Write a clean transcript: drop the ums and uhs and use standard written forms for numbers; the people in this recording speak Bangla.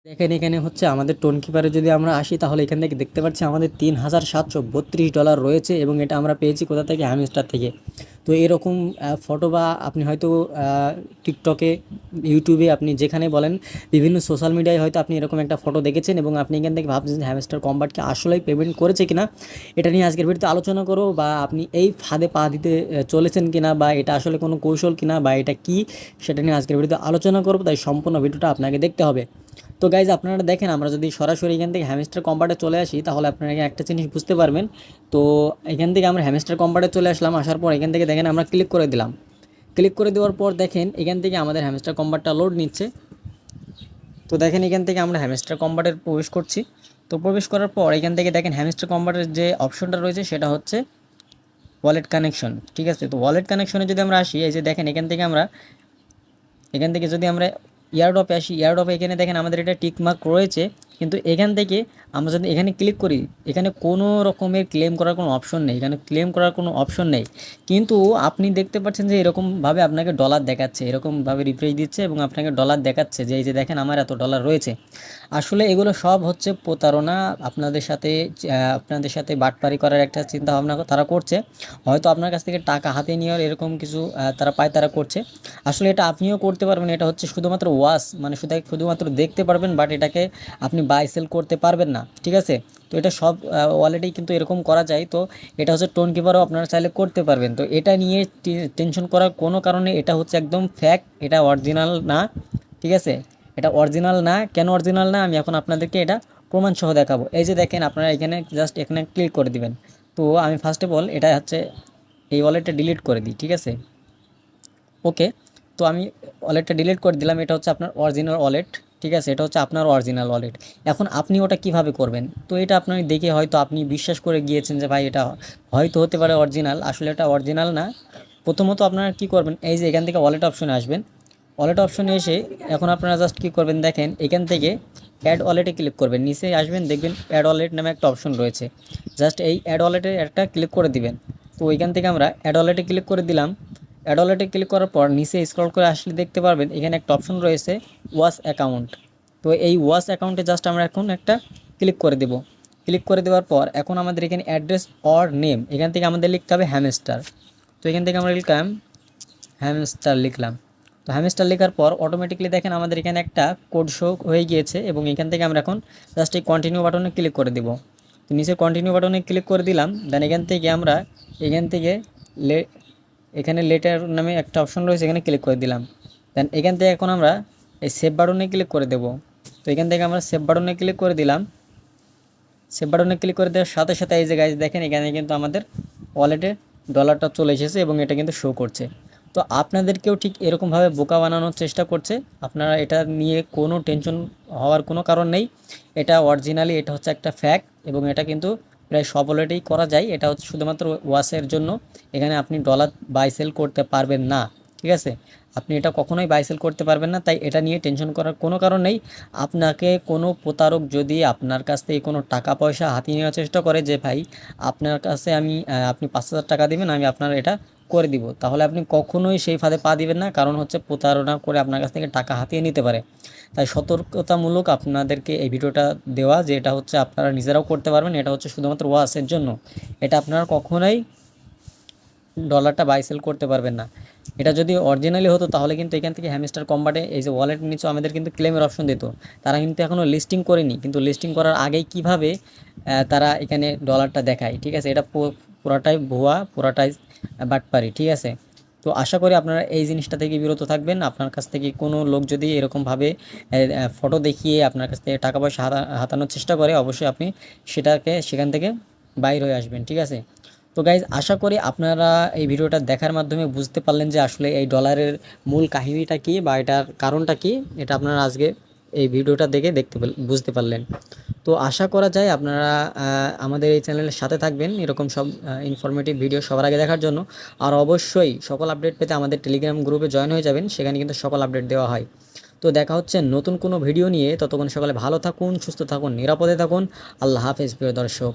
দেখেন এখানে হচ্ছে আমাদের টোন কিপারে যদি আমরা আসি তাহলে এখান থেকে দেখতে পাচ্ছি আমাদের $3,732 রয়েছে এবং এটা আমরা পেয়েছি কোথা থেকে, হ্যামস্টার থেকে। তো এরকম ফটো বা আপনি হয়তো টিকটকে, ইউটিউবে, আপনি যেখানে বলেন বিভিন্ন সোশ্যাল মিডিয়ায় হয়তো আপনি এরকম একটা ফটো দেখেছেন এবং আপনি এখান থেকে ভাবছেন যে হ্যামস্টার কম্বাটকে আসলেই পেমেন্ট করেছে কিনা। এটা নিয়ে আজকের ভিডিওতে আলোচনা করো, বা আপনি এই ফাঁদে পা দিতে চলেছেন কিনা, বা এটা আসলে কোনো কৌশল কিনা, বা এটা কি, সেটা নিয়ে আজকের ভিডিওতে আলোচনা করবো। তাই সম্পূর্ণ ভিডিওটা আপনাকে দেখতে হবে। তো গাইজ আপনারা দেখেন, আমরা যদি সরাসরি এখান থেকে হ্যামস্টার কম্বাটে চলে আসি তাহলে আপনারা একটা জিনিস বুঝতে পারবেন। তো এখান থেকে আমরা হ্যামস্টার কম্বাটে চলে আসলাম, আসার পর এখান থেকে দেখেন আমরা ক্লিক করে দিলাম। ক্লিক করে দেওয়ার পর দেখেন এখান থেকে আমাদের হ্যামস্টার কম্বাটটা লোড নিচ্ছে। তো দেখেন এখান থেকে আমরা হ্যামস্টার কম্বাটের প্রবেশ করছি। তো প্রবেশ করার পর এখান থেকে দেখেন হ্যামস্টার কম্বাটের যে অপশনটা রয়েছে সেটা হচ্ছে ওয়ালেট কানেকশন। ঠিক আছে, তো ওয়ালেট কানেকশনে যদি আমরা আসি, এই যে দেখেন এখান থেকে যদি আমরা ইয়ারড্রপে আসি, ইয়ারড্রপে এখানে দেখেন আমাদের এটা টিক মার্ক রয়েছে, কিন্তু এখান থেকে আমরা যদি এখানে ক্লিক করি, এখানে কোনো রকমের ক্লেম করার কোনো অপশন নেই, এখানে ক্লেম করার কোনো অপশন নেই। কিন্তু আপনি দেখতে পাচ্ছেন যে এরকমভাবে আপনাকে ডলার দেখাচ্ছে, এরকমভাবে রিফ্রেশ দিচ্ছে এবং আপনাকে ডলার দেখাচ্ছে যে এই যে দেখেন আমার এত ডলার রয়েছে। আসলে এগুলো সব হচ্ছে প্রতারণা। আপনাদের সাথে বাটপারি করার একটা চিন্তা ভাবনা তারা করছে। হয়তো আপনার কাছ থেকে টাকা হাতে নেওয়ার এরকম কিছু তারা করছে। আসলে এটা আপনিও করতে পারবেন। এটা হচ্ছে শুধুমাত্র ওয়াচ, মানে শুধুমাত্র দেখতে পারবেন, বাট এটাকে আপনি বাই সেল করতে পারবেন না। ঠিক আছে, তো এটা সব ওয়ালেটেই কিন্তু এরকম করা যায়। তো এটা হচ্ছে টোন কিপারও আপনারা চাইলে করতে পারবেন। তো এটা নিয়ে টেনশন করার কোনো কারণে, এটা হচ্ছে একদম ফ্যাক, এটা অরিজিনাল না। ঠিক আছে, এটা অরিজিনাল না। কেন অরিজিনাল না আমি এখন আপনাদেরকে এটা প্রমাণ সহ দেখাবো। এই যে দেখেন আপনারা এখানে ক্লিক করে দিবেন। তো আমি ফার্স্ট অফ অল এটা হচ্ছে এই ওয়ালেটটা ডিলিট করে দিই। ঠিক আছে, ওকে। তো আমি ওয়ালেটটা ডিলিট করে দিলাম। এটা হচ্ছে আপনার অরিজিনাল ওয়ালেট। ঠিক আছে, এটা হচ্ছে আপনার অরিজিনাল ওয়ালেট। এখন আপনি ওটা কিভাবে করবেন? তো এটা আপনার দেখে হয়তো আপনি বিশ্বাস করে গিয়েছেন যে ভাই এটা হয়তো হতে পারে অরিজিনাল। আসলে এটা অরিজিনাল না। প্রথমত আপনারা কি করবেন, এই যে এখান থেকে ওয়ালেট অপশনে আসবেন। ওয়ালেট অপশনে এসে এখন আপনারা জাস্ট কী করবেন, দেখেন এখান থেকে অ্যাড ওয়ালেটে ক্লিক করবেন। নিচে আসবেন, দেখবেন অ্যাড ওয়ালেট নামে একটা অপশন রয়েছে। জাস্ট এই অ্যাড ওয়ালেটে একটা ক্লিক করে দিবেন। তো ওইখান থেকে আমরা অ্যাড ওয়ালেটে ক্লিক করে দিলাম। অ্যাড ওয়ালেটে ক্লিক করার পর নিচে স্ক্রল করে আসলে দেখতে পারবেন এখানে একটা অপশন রয়েছে ওয়াচ অ্যাকাউন্ট। তো এই ওয়াচ অ্যাকাউন্টে জাস্ট আমরা এখন একটা ক্লিক করে দেব। ক্লিক করে দেওয়ার পর এখন আমাদের এখানে অ্যাড্রেস অর নেম, এখান থেকে আমাদের লিখতে হবে হ্যামস্টার। তো এখান থেকে আমরা লিখলাম হ্যামস্টার লিখলাম। তো হ্যামস্টার লেখার পর অটোমেটিকলি দেখেন আমাদের এখানে একটা কোড শো হয়ে গিয়েছে এবং এখান থেকে আমরা এখন জাস্ট এই কন্টিনিউ বাটনে ক্লিক করে দেব। তো নিচে কন্টিনিউ বাটনে ক্লিক করে দিলাম। দেন এখান থেকে এখানে লেটার নামে একটা অপশন রয়েছে, এখানে ক্লিক করে দিলাম। দেন এখান থেকে এখন আমরা এই সেভ বাটনে ক্লিক করে দেব। তো এখান থেকে আমরা সেভ বাটনে ক্লিক করে দিলাম। সেভ বাটনে ক্লিক করে দেওয়ার সাথে সাথে এই যে গাইজ দেখেন এখানে কিন্তু আমাদের ওয়ালেটে ডলারটা চলে এসেছে এবং এটা কিন্তু শো করছে। তো আপনাদেরকেও ঠিক এরকমভাবে বোকা বানানোর চেষ্টা করছে। আপনারা এটা নিয়ে কোনো টেনশন হওয়ার কোনো কারণ নেই। এটা অরিজিনালি, এটা হচ্ছে একটা ফ্যাক্ট এবং এটা কিন্তু প্রায় সব ওয়ালেটেই করা যায়। এটা হচ্ছে শুধুমাত্র ওয়াচের জন্য। এখানে আপনি ডলার বাই সেল করতে পারবেন না। ঠিক আছে, আপনি এটা কখনোই বাই সেল করতে পারবেন না। তাই এটা নিয়ে টেনশন করার কোনো কারণ নেই। আপনাকে কোনো প্রতারক যদি আপনার কাছ থেকে কোনো টাকা পয়সা হাতিয়ে নেওয়ার চেষ্টা করে যে ভাই আপনার কাছে আপনি 5,000 টাকা দিবেন, আমি আপনার এটা করে দিব, তাহলে আপনি কখনোই সেই ফাঁদে পা দিবেন না। কারণ হচ্ছে প্রতারণা করে আপনার কাছ থেকে টাকা হাতিয়ে নিতে পারে। তাই সতর্কতামূলক আপনাদেরকে এই ভিডিওটা দেওয়া, যে এটা হচ্ছে আপনারা নিজেরাও করতে পারবেন। এটা হচ্ছে শুধুমাত্র ওয়াচের জন্য। এটা আপনারা কখনোই ডলারটা বাই সেল করতে পারবেন না। এটা যদি অরিজিনালি হতো তাহলে কিন্তু এখান থেকে হ্যামস্টার কম্বাটে এই যে ওয়ালেট নিচে আমাদের কিন্তু ক্লেমের অপশন দিত। তারা কিন্তু এখনও লিস্টিং করেনি, কিন্তু লিস্টিং করার আগেই কিভাবে তারা এখানে ডলারটা দেখায়। ঠিক আছে, এটা পুরাটাই ভুয়া, পুরাটাই বাটপারি। ঠিক আছে, তো আশা করি আপনারা এই জিনিসটা থেকে বিরত থাকবেন। আপনার কাছ থেকে কোনো লোক যদি এরকমভাবে ফটো দেখিয়ে আপনার কাছ থেকে টাকা পয়সা হাতানোর চেষ্টা করে, অবশ্যই আপনি সেখান থেকে বাইর হয়ে আসবেন। ঠিক আছে, তো গাইজ আশা করি আপনারা এই ভিডিওটা দেখার মাধ্যমে বুঝতে পারলেন যে আসলে এই ডলারের মূল কাহিনীটা কী বা এটার কারণটা কী। এটা আপনারা আজকে এই ভিডিওটা দেখে বুঝতে পারলেন। তো আশা করা যায় আপনারা আমাদের এই চ্যানেলের সাথে থাকবেন এরকম সব ইনফরমেটিভ ভিডিও সবার আগে দেখার জন্য। আর অবশ্যই সকল আপডেট পেতে আমাদের টেলিগ্রাম গ্রুপে জয়েন হয়ে যাবেন, সেখানে কিন্তু সকল আপডেট দেওয়া হয়। তো দেখা হচ্ছে নতুন কোনো ভিডিও নিয়ে। ততক্ষণ সকালে ভালো থাকুন, সুস্থ থাকুন, নিরাপদে থাকুন। আল্লাহ হাফেজ প্রিয় দর্শক।